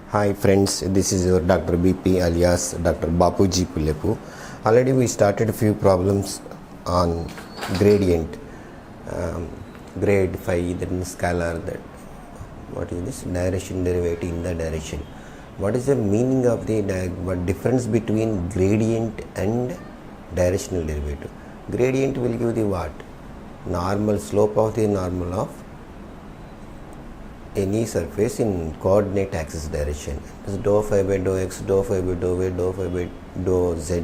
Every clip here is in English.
Hi friends, this is your Dr. BP alias Dr. Bapuji Pullepu. Already we started a few problems on gradient, grade phi, then scalar, that what is this direction derivative in the direction. What is the meaning of the difference between gradient and directional derivative? Gradient will give the what? Normal slope of the normal of any surface in coordinate axis direction. So dou phi by dou x, dou phi by dou y, dou phi by dou z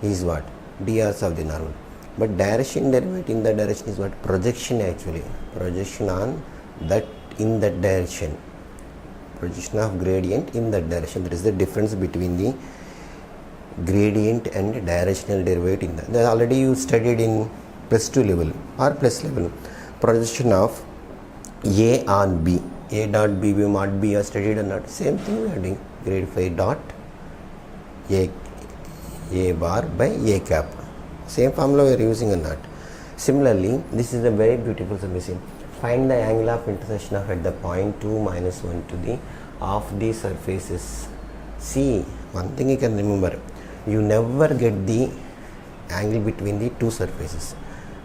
is what? drs of the normal. But direction derivative in the direction is what? Projection actually. Projection on that, in that direction. Projection of gradient in that direction. That is the difference between the gradient and directional derivative in that. Already you studied in +2 level or plus level. Projection of A on B. A dot B mod B are studied or not? Same thing we are doing. Grade phi dot A bar by A cap. Same formula we are using or not? Similarly, this is a very beautiful submission. Find the angle of intersection of at the point 2 minus 1 to the of the surfaces. See, one thing you can remember. You never get the angle between the two surfaces.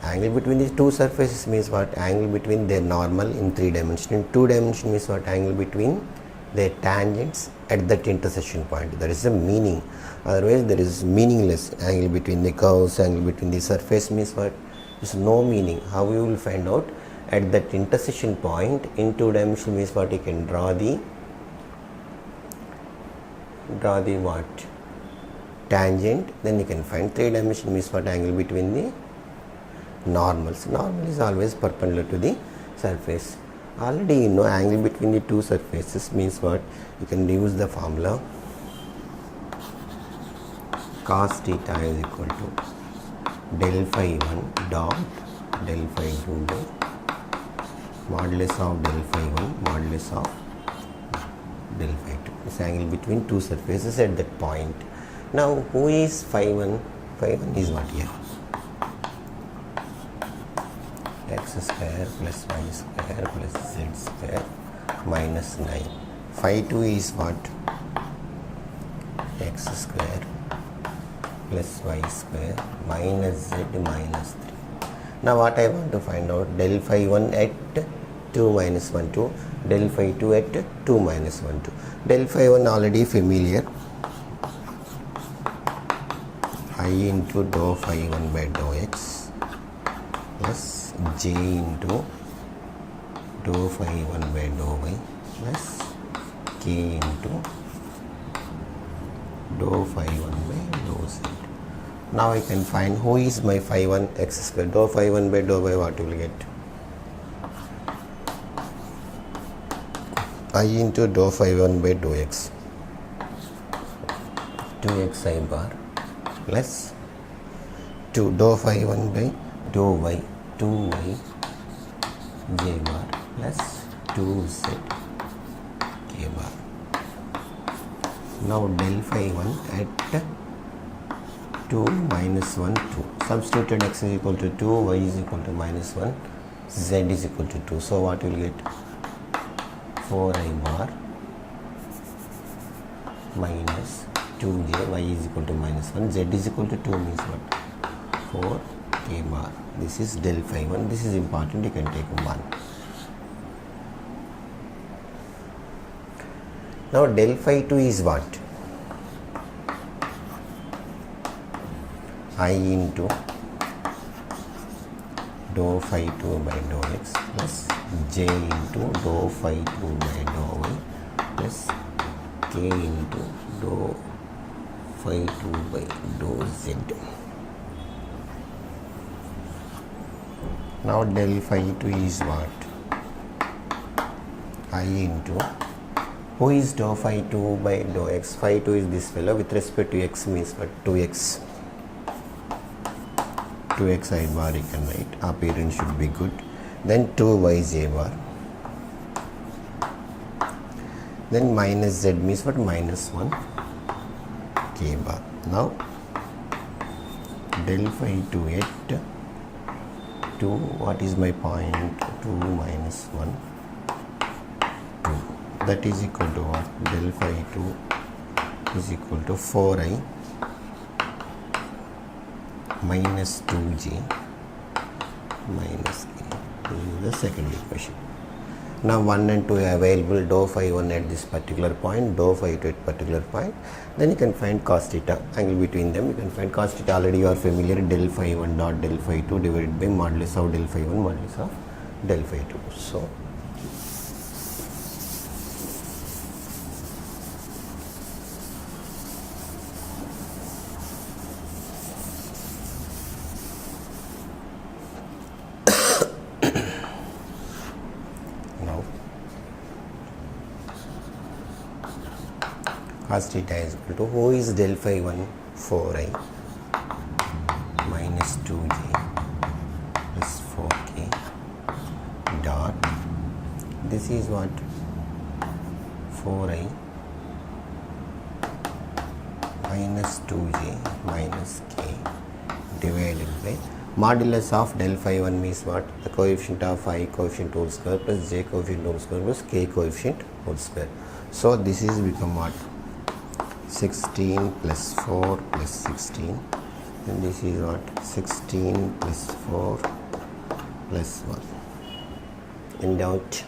Angle between these two surfaces means what? Angle between their normal in 3 dimension. In 2 dimension means what? Angle between their tangents at that intersection point. That is the meaning. Otherwise there is meaningless. Angle between the curves, angle between the surface means what? There is no meaning. How you will find out? At that intersection point in 2 dimension means what? You can draw the what? Tangent. Then you can find 3 dimension means what? Angle between the normals. Normal is always perpendicular to the surface. Already you know angle between the two surfaces means what? You can use the formula cos theta is equal to del phi 1 dot del phi 2 by modulus of del phi 1 modulus of del phi 2. This angle between two surfaces at that point. Now who is phi 1? Phi 1 is what here? X square plus y square plus z square minus 9. Phi 2 is what? X square plus y square minus z minus 3. Now what I want to find out? Del phi 1 at 2 minus 1 2, del phi 2 at 2 minus 1 2. Del phi 1 already familiar. I into dou phi 1 by dou x plus j into dou phi 1 by dou y plus k into dou phi 1 by dou z. Now I can find who is my phi 1 x square. Dou phi 1 by dou y, what you will get? I into dou phi 1 by dou x, 2x I bar plus 2 dou phi 1 by dou y, 2y j bar plus 2z k bar. Now del phi 1 at 2 minus 1 2. Substituted x is equal to 2, y is equal to minus 1, z is equal to 2. So what you will get? 4i bar minus 2j, y is equal to minus 1, z is equal to 2 means what? 4 k bar. This is del phi 1. This is important. You can take 1. Now del phi 2 is what? I into dou phi 2 by dou x plus j into dou phi 2 by dou y plus k into dou phi 2 by dou z. Now del phi 2 is what? I into, who is dou phi 2 by dou x? Phi 2 is this fellow. With respect to x means what? 2x. 2x I bar you can write. Appearance should be good. Then 2y j bar. Then minus z means what? Minus 1 k bar. Now del phi 2 at 2, what is my point? 2 minus 1 2. That is equal to what? Del del phi 2 is equal to 4i minus 2j minus k. This is the second equation. Now 1 and 2 are available, dou phi 1 at this particular point, dou phi 2 at particular point. Then you can find cos theta, angle between them. You can find cos theta, already you are familiar, del phi 1 dot del phi 2 divided by modulus of del phi 1 modulus of del phi 2. So cos theta is equal to, who is del phi 1? 4i minus 2j plus 4k dot, this is what? 4i minus 2j minus k divided by modulus of del phi 1 means what? The coefficient of I coefficient whole square plus j coefficient whole square plus k coefficient whole square. So this is become what? 16 plus 4 plus 16, and this is what? 16 plus 4 plus 1. In doubt?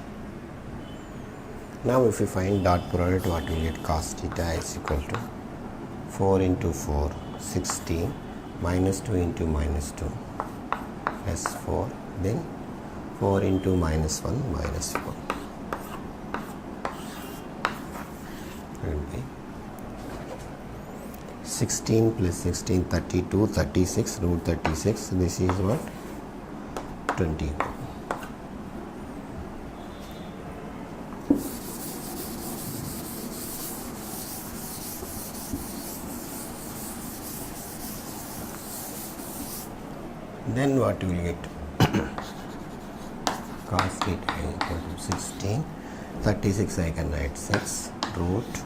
Now if you find dot product, what will get? Cos theta is equal to 4 into 4, 16, minus 2 into minus 2 plus 4, then 4 into minus 1 minus 4. Will be 16 plus 16, 32, 36, root 36, this is what? 21. Then what you will get? Cos theta is equal to 16, 36 I can write 6, root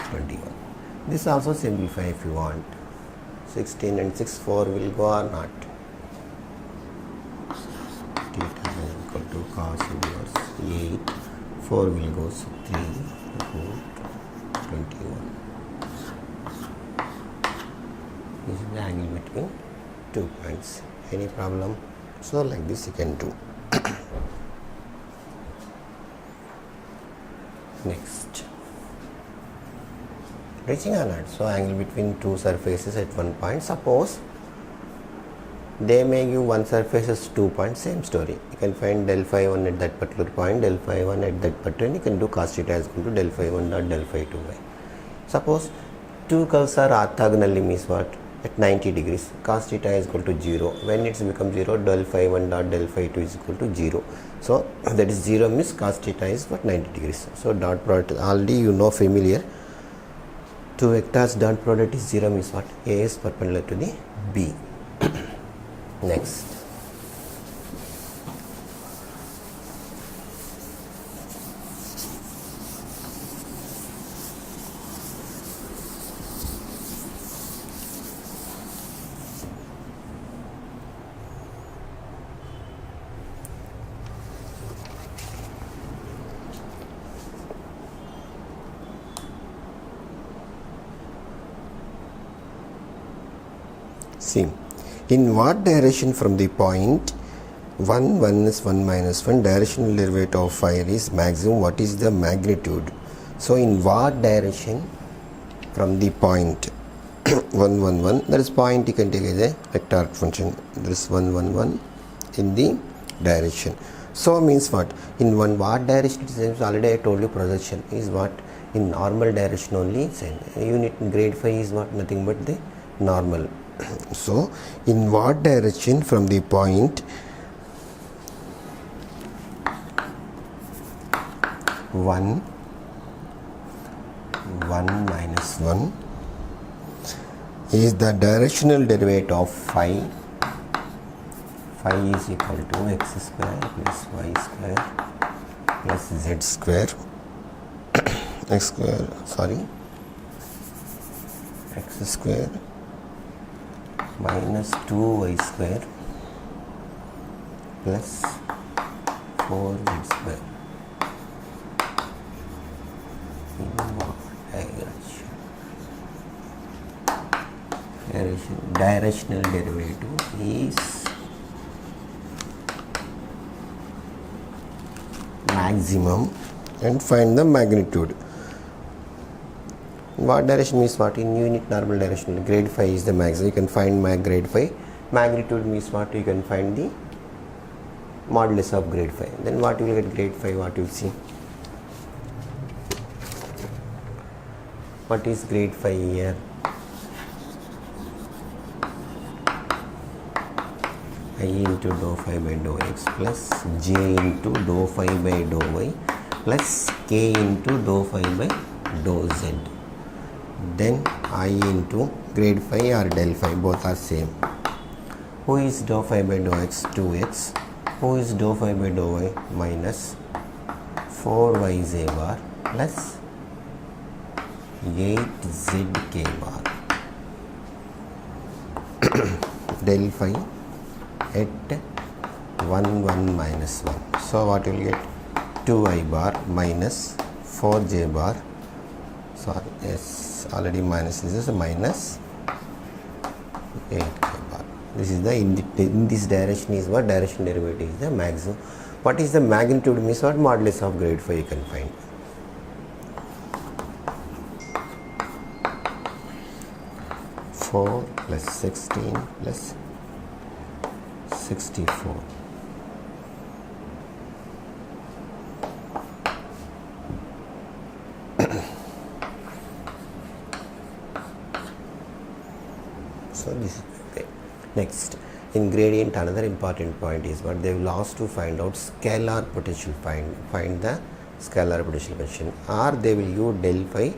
21. This also simplify if you want. 16 and 6, 4 will go or not. Theta is equal to cos inverse 8, 4 will go, so 3 root 21. This is the angle between 2 points. Any problem? So like this you can do. Next. Reaching or not? So angle between two surfaces at one point. Suppose they may give one surface as 2 points, same story. You can find del phi 1 at that particular point, del phi 1 at that particular, you can do cos theta is equal to del phi 1 dot del phi 2 by. Suppose two curves are orthogonally means what? At 90 degrees. Cos theta is equal to 0. When it's become 0, del phi 1 dot del phi 2 is equal to 0. So that is 0 means cos theta is what? 90 degrees. So dot product, already you know familiar. Two vectors dot product is 0 means what? A is perpendicular to the B. Next. See, in what direction from the point 1 minus 1 minus 1 directional derivative of fire is maximum? What is the magnitude? So in what direction from the point 1 1 1, that is point you can take as a vector function. There is 1 1 1 in the direction. So means what? In what direction it is? Already I told you projection is what? In normal direction only. Unit grade phi is what? Nothing but the normal. So in what direction from the point 1 1 minus 1 is the directional derivative of phi? Phi is equal to x square plus y square plus z square x square minus 2y square plus 4z square. directional derivative is maximum and find the magnitude. What direction means what? In unit normal direction, grade phi is the maximum. You can find grade phi. Magnitude means what? You can find the modulus of grade phi. Then what you will get grade phi? What you will see? What is grade phi here? I into dou phi by dou x plus j into dou phi by dou y plus k into dou phi by dou z. Then I into grade phi or del phi, both are same. Who is dou phi by dou x? 2x. Who is dou phi by dou y? Minus 4yj bar plus 8zk bar. Del phi at 1 1 minus 1. So what you will get? 2i bar minus 4j bar. Sorry, yes, already minus. This is a minus 8k bar. This is the in this direction is what? Direction derivative is the maximum. What is the magnitude means what? Modulus of grade phi you can find. Four plus 16 plus 64. So this is okay. Next, in gradient, another important point is what they will ask to find out scalar potential. Find the scalar potential function, or they will use del phi